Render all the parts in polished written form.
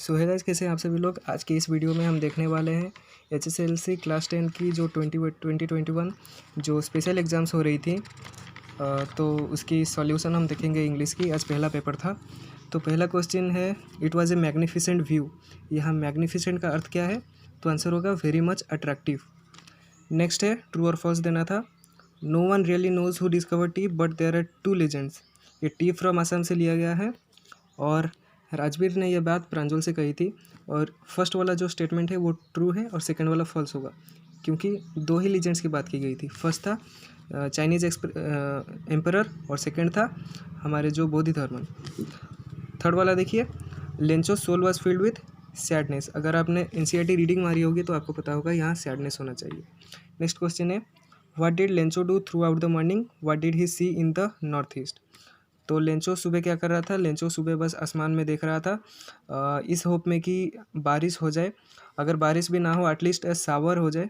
सो है गाइस, कैसे हैं आप सभी लोग। आज के इस वीडियो में हम देखने वाले हैं HSLC क्लास 10 की जो 2021 जो स्पेशल एग्ज़ाम्स हो रही थी। तो उसकी सॉल्यूशन हम देखेंगे। इंग्लिश की आज पहला पेपर था। तो पहला क्वेश्चन है, it was a magnificent view. यहाँ मैग्निफिसेंट का अर्थ क्या है? तो आंसर होगा वेरी मच अट्रैक्टिव। नेक्स्ट है, ट्रू और फॉल्स देना था। No one really knows who discover tea but there are two legends. ये टी फ्रॉम असम से लिया गया है और राजवीर ने यह बात प्रांजल से कही थी। और फर्स्ट वाला जो स्टेटमेंट है वो ट्रू है और सेकंड वाला फॉल्स होगा, क्योंकि दो ही लीजेंड्स की बात की गई थी। फर्स्ट था चाइनीज एम्परर और सेकंड था हमारे जो बोधि धर्मन। थर्ड वाला देखिए, Lencho soul was filled with sadness. अगर आपने NCERT रीडिंग मारी होगी तो आपको पता होगा यहाँ सैडनेस होना चाहिए। नेक्स्ट क्वेश्चन है, what did Lencho do throughout the morning, what did he see in the north east. तो लेंचो सुबह क्या कर रहा था? लेंचो सुबह बस आसमान में देख रहा था, इस होप में कि बारिश हो जाए। अगर बारिश भी ना हो, एटलीस्ट सावर हो जाए।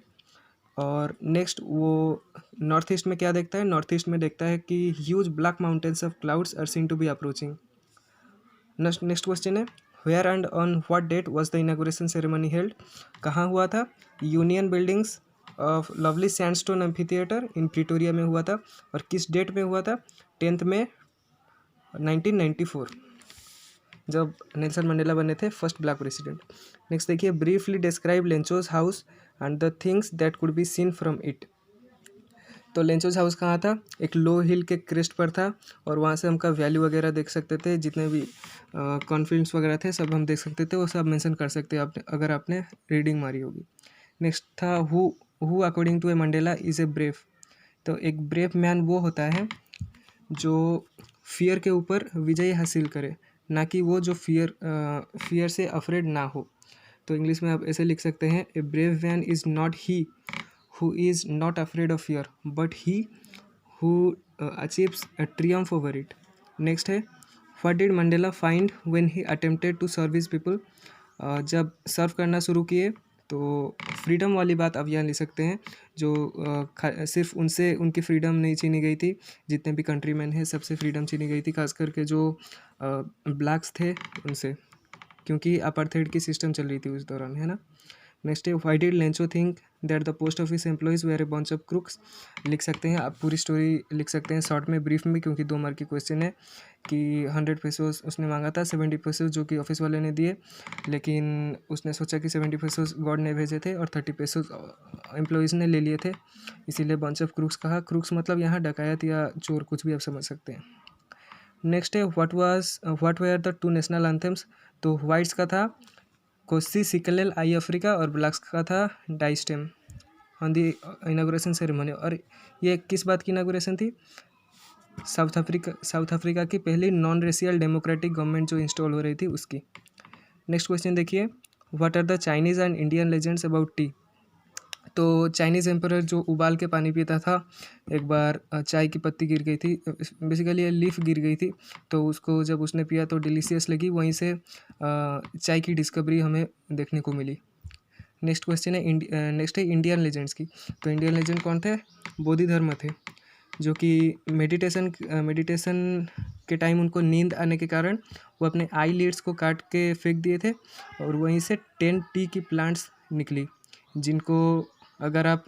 और नेक्स्ट वो नॉर्थ ईस्ट में क्या देखता है? नॉर्थ ईस्ट में देखता है कि huge black mountains of clouds are seen to be approaching. Next question है, where and on what date was the inauguration ceremony held. कहाँ हुआ था? Union Buildings of lovely sandstone amphitheatre in Pretoria में हुआ था। और किस डेट में हुआ था? 10 मई 1994, जब नेल्सन मंडेला बने थे फर्स्ट ब्लैक प्रेसिडेंट। नेक्स्ट देखिए, briefly describe Lencho's house and the things that could be seen from it. तो लेंचोज हाउस कहाँ था? एक लो हिल के क्रेस्ट पर था और वहाँ से हमका वैल्यू वगैरह देख सकते थे। जितने भी कॉन्फिडेंस वगैरह थे सब हम देख सकते थे, वो सब मेंशन कर सकते हैं आपने, अगर आपने रीडिंग मारी होगी। नेक्स्ट था, who according to a Mandela is a brave. तो एक ब्रेव मैन वो होता है जो फियर के ऊपर विजय हासिल करे, ना कि वो जो फियर से अफ्रेड ना हो। तो इंग्लिश में आप ऐसे लिख सकते हैं, a brave man is not he who is not afraid of fear but he who achieves a triumph over it. Next है, what did Mandela find when he attempted to serve his people. जब serve करना शुरू किए तो freedom वाली बात आप यहाँ ले सकते हैं। जो सिर्फ उनसे उनकी फ्रीडम नहीं छीनी गई थी, जितने भी कंट्रीमैन हैं सबसे फ्रीडम छीनी गई थी, खास करके जो ब्लैक्स थे उनसे, क्योंकि अपार्थाइड की सिस्टम चल रही थी उस दौरान, है ना। नेक्स्ट है, why did Lencho think that the post office employees were a bunch of crooks. लिख सकते हैं आप, पूरी स्टोरी लिख सकते हैं शॉर्ट में, ब्रीफ में, क्योंकि 2 मार्क की क्वेश्चन है। कि 100 पेसोस उसने मांगा था, 70 पेसोस जो कि ऑफिस वाले ने दिए, लेकिन उसने सोचा कि 70 पेसोस गॉड ने भेजे थे और 30 पेसोस एम्प्लॉइज़ ने ले लिए थे, इसीलिए बंच ऑफ क्रुक्स कहा। क्रुक्स मतलब यहाँ डकायत या चोर, कुछ भी आप समझ सकते हैं। नेक्स्ट है, what were the 2 national anthems. तो वाइट्स का था कोसी सिकलेल आई अफ्रीका और ब्लैक्स का था डाइस्टेम ऑन दी इनाग्रेशन सेरेमनी। और ये किस बात की इनाग्रेशन थी? साउथ अफ्रीका की पहली नॉन रेशियल डेमोक्रेटिक गवर्नमेंट जो इंस्टॉल हो रही थी उसकी। नेक्स्ट क्वेश्चन देखिए, what are the Chinese and Indian legends about tea. तो चाइनीज़ एम्परर जो उबाल के पानी पीता था, एक बार चाय की पत्ती गिर गई थी, बेसिकली लीफ गिर गई थी, तो उसको जब उसने पिया तो डिलीशियस लगी, वहीं से चाय की डिस्कवरी हमें देखने को मिली। नेक्स्ट क्वेश्चन है, नेक्स्ट है इंडियन लेजेंड्स की। तो इंडियन लेजेंड कौन थे? बोधि धर्म थे, जो कि मेडिटेशन के टाइम उनको नींद आने के कारण वो अपने आई लीड्स को काट के फेंक दिए थे और वहीं से 10 टी की प्लांट्स निकली, जिनको अगर आप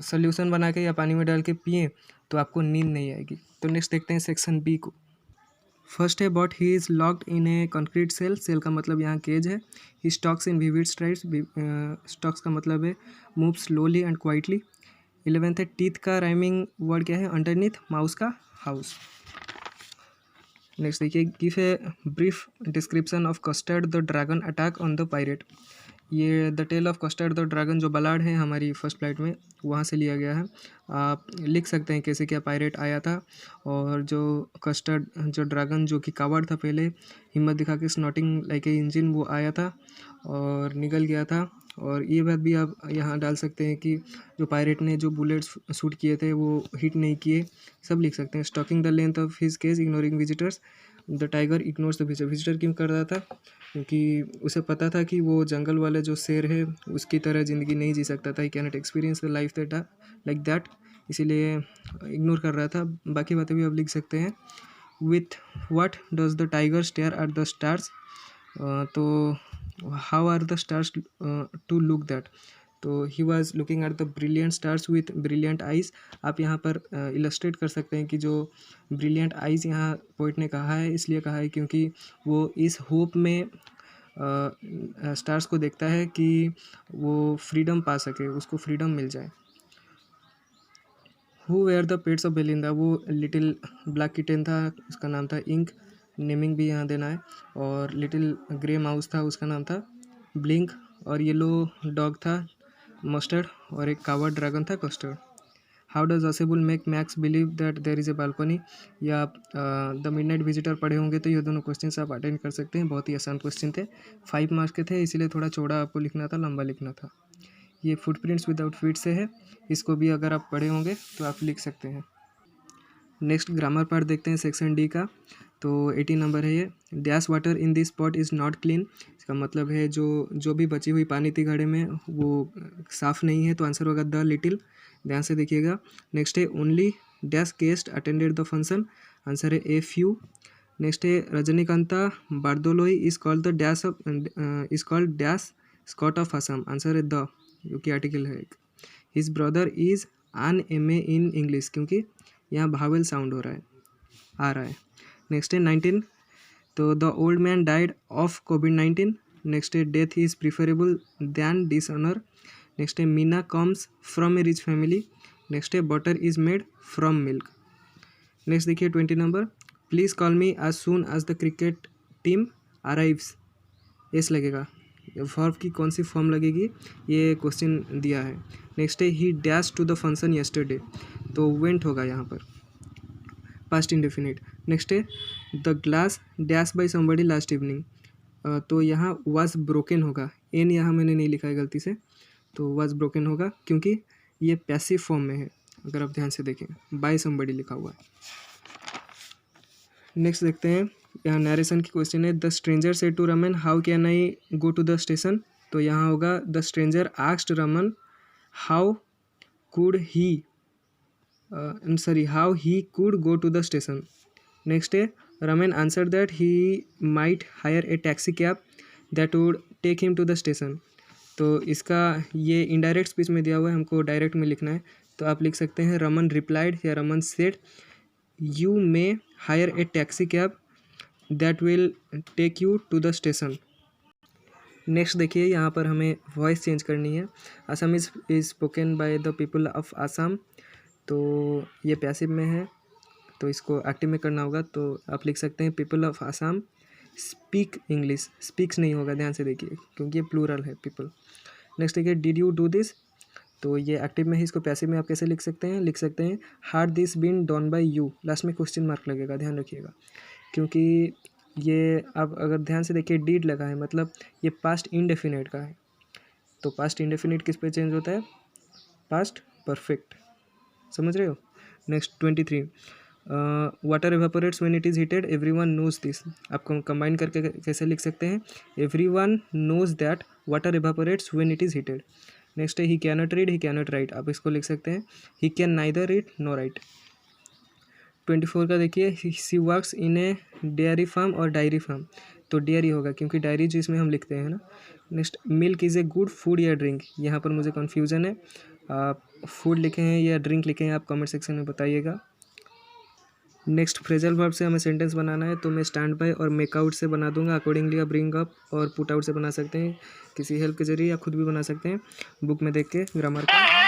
सॉल्यूशन बना के या पानी में डाल के पिए तो आपको नींद नहीं आएगी। तो नेक्स्ट देखते हैं सेक्शन बी को। फर्स्ट है, but he is locked in a concrete cell. Cell का मतलब यहाँ केज है। He stalks in vivid strides. Stalks का मतलब है move slowly and quietly. 11th है, टीथ का राइमिंग वर्ड क्या है? अंडरनीथ, माउस का हाउस। नेक्स्ट देखिए, give a brief description of Custard the dragon attack on the pirate. ये the tale of Custard the dragon जो बलाड है हमारी फर्स्ट फ्लाइट में, वहाँ से लिया गया है। आप लिख सकते हैं कैसे क्या पायरेट आया था, और जो कस्टर्ड जो ड्रैगन जो कि कावर्ड था पहले, हिम्मत दिखा के स्नॉटिंग लाइक ए इंजन, वो आया था और निकल गया था। और ये बात भी आप यहाँ डाल सकते हैं कि जो पायरेट ने जो बुलेट्स शूट किए थे वो हिट नहीं किए, सब लिख सकते हैं। Stalking the length of his cage ignoring visitors. The tiger ignores the visitor. Visitor क्यों कर रहा था? क्योंकि उसे पता था कि वो जंगल वाले जो शेर है उसकी तरह ज़िंदगी नहीं जी सकता था। ही cannot experience the life that like that, इसीलिए इग्नोर कर रहा था। बाकी बातें भी आप लिख सकते हैं। With what does the tiger stare at the stars. तो how are the stars to look that, तो he was looking at the brilliant stars with brilliant eyes. आप यहाँ पर इलस्ट्रेट कर सकते हैं कि जो ब्रिलियंट आइज़ यहाँ पोइट ने कहा है, इसलिए कहा है क्योंकि वो इस होप में स्टार्स को देखता है कि वो फ्रीडम पा सके, उसको फ्रीडम मिल जाए। Who were the pets of Belinda, वो लिटिल ब्लैक किटन था, उसका नाम था इंक, नेमिंग भी यहाँ देना है। और लिटिल ग्रे माउस था, उसका नाम था ब्लिंक। और येलो डॉग था मस्टर्ड, और एक कावर्ड ड्रैगन था कस्टर्ड। हाउ डज असेबुल make Max believe that there is a balcony, या आप द मिडनाइट विजिटर पढ़े होंगे तो ये दोनों क्वेश्चन आप अटेंड कर सकते हैं। बहुत ही आसान क्वेश्चन थे, 5 मार्क्स के थे, इसीलिए थोड़ा चौड़ा आपको लिखना था, लंबा लिखना था। ये फुटप्रिंट्स विदाउट फीट से है, इसको भी अगर आप पढ़े होंगे तो आप लिख सकते हैं। नेक्स्ट ग्रामर पार्ट देखते हैं सेक्शन डी का। तो 18 नंबर है ये। Dash water in this pot is not clean, इसका मतलब है जो भी बची हुई पानी थी घड़े में वो साफ़ नहीं है, तो आंसर होगा द लिटिल। ध्यान से देखिएगा। नेक्स्ट है only dash guest attended the function, answer है ए फ्यू। नेक्स्ट है Rajanikanta Bordoloi is called the dash of is called dash Scott of Assam, answer है द, क्योंकि आर्टिकल है एक। His brother is an MA in English, क्योंकि यहाँ vowel sound हो रहा है, आ रहा है। नेक्स्ट है 19, तो the old man died of COVID-19। Next है death is preferable than dishonour. Next है Meena comes from a rich family. Next है butter is made from milk. Next देखिए 20 number, please call me as soon as the cricket team arrives, as लगेगा। Verb की कौन सी form लगेगी, ये question दिया है। नेक्स्ट है he dash to the function yesterday, तो वेंट होगा यहाँ पर, पास्ट इंडेफिनिट। नेक्स्ट है the glass dash by somebody last evening, तो यहाँ वाज ब्रोकन होगा, एन यहाँ मैंने नहीं लिखा है गलती से, तो वाज ब्रोकन होगा क्योंकि ये पैसिव फॉर्म में है, अगर आप ध्यान से देखें, बाय समबडी लिखा हुआ है। नेक्स्ट देखते हैं, यहाँ नरेशन की क्वेश्चन है, the stranger said to Raman how can I go to the station, तो यहाँ होगा the stranger asked Raman how could he how he could go to the station. Next है Raman answered that he might hire a taxi cab that would take him to the station. तो इसका ये indirect speech में दिया हुआ है, हमको direct में लिखना है, तो आप लिख सकते हैं रमन रिप्लाइड या Raman said you may hire a taxi cab that will take you to the station. Next देखिए, यहाँ पर हमें वॉइस चेंज करनी है। Assam is spoken by the people of Assam, तो ये पैसिव में है, तो इसको एक्टिव में करना होगा, तो आप लिख सकते हैं people of Assam speak English, speaks नहीं होगा, ध्यान से देखिए क्योंकि ये प्लूरल है पीपल। नेक्स्ट देखिए डिड यू डू दिस, तो ये एक्टिव में है, इसको पैसिव में आप कैसे लिख सकते हैं had this been done by you, last में क्वेश्चन मार्क लगेगा, ध्यान रखिएगा, क्योंकि ये आप अगर ध्यान से देखिए डीड लगा है, मतलब ये पास्ट इंडेफिनिट का है, तो पास्ट इंडेफिनिट किस पे चेंज होता है, पास्ट परफेक्ट, समझ रहे हो। Next 23, water evaporates when it is heated everyone knows this, आप कंबाइन करके कैसे लिख सकते हैं, everyone knows that water evaporates when it is heated. Next है he cannot read he cannot write, आप इसको लिख सकते हैं he can neither read no write. 24 का देखिए she works in a dairy farm और डायरी फार्म, तो डेयरी होगा क्योंकि डायरी जो इसमें हम लिखते हैं ना। Next milk is a good food या ड्रिंक, यहाँ पर मुझे कन्फ्यूज़न है, आप फूड लिखे हैं या ड्रिंक लिखे हैं, आप कमेंट सेक्शन में बताइएगा। नेक्स्ट फ्रेजल वर्ब से हमें सेंटेंस बनाना है, तो मैं स्टैंड बाय और मेक आउट से बना दूंगा, अकॉर्डिंगली आप ब्रिंग अप और पुट आउट से बना सकते हैं, किसी हेल्प के जरिए या खुद भी बना सकते हैं बुक में देख के ग्रामर का।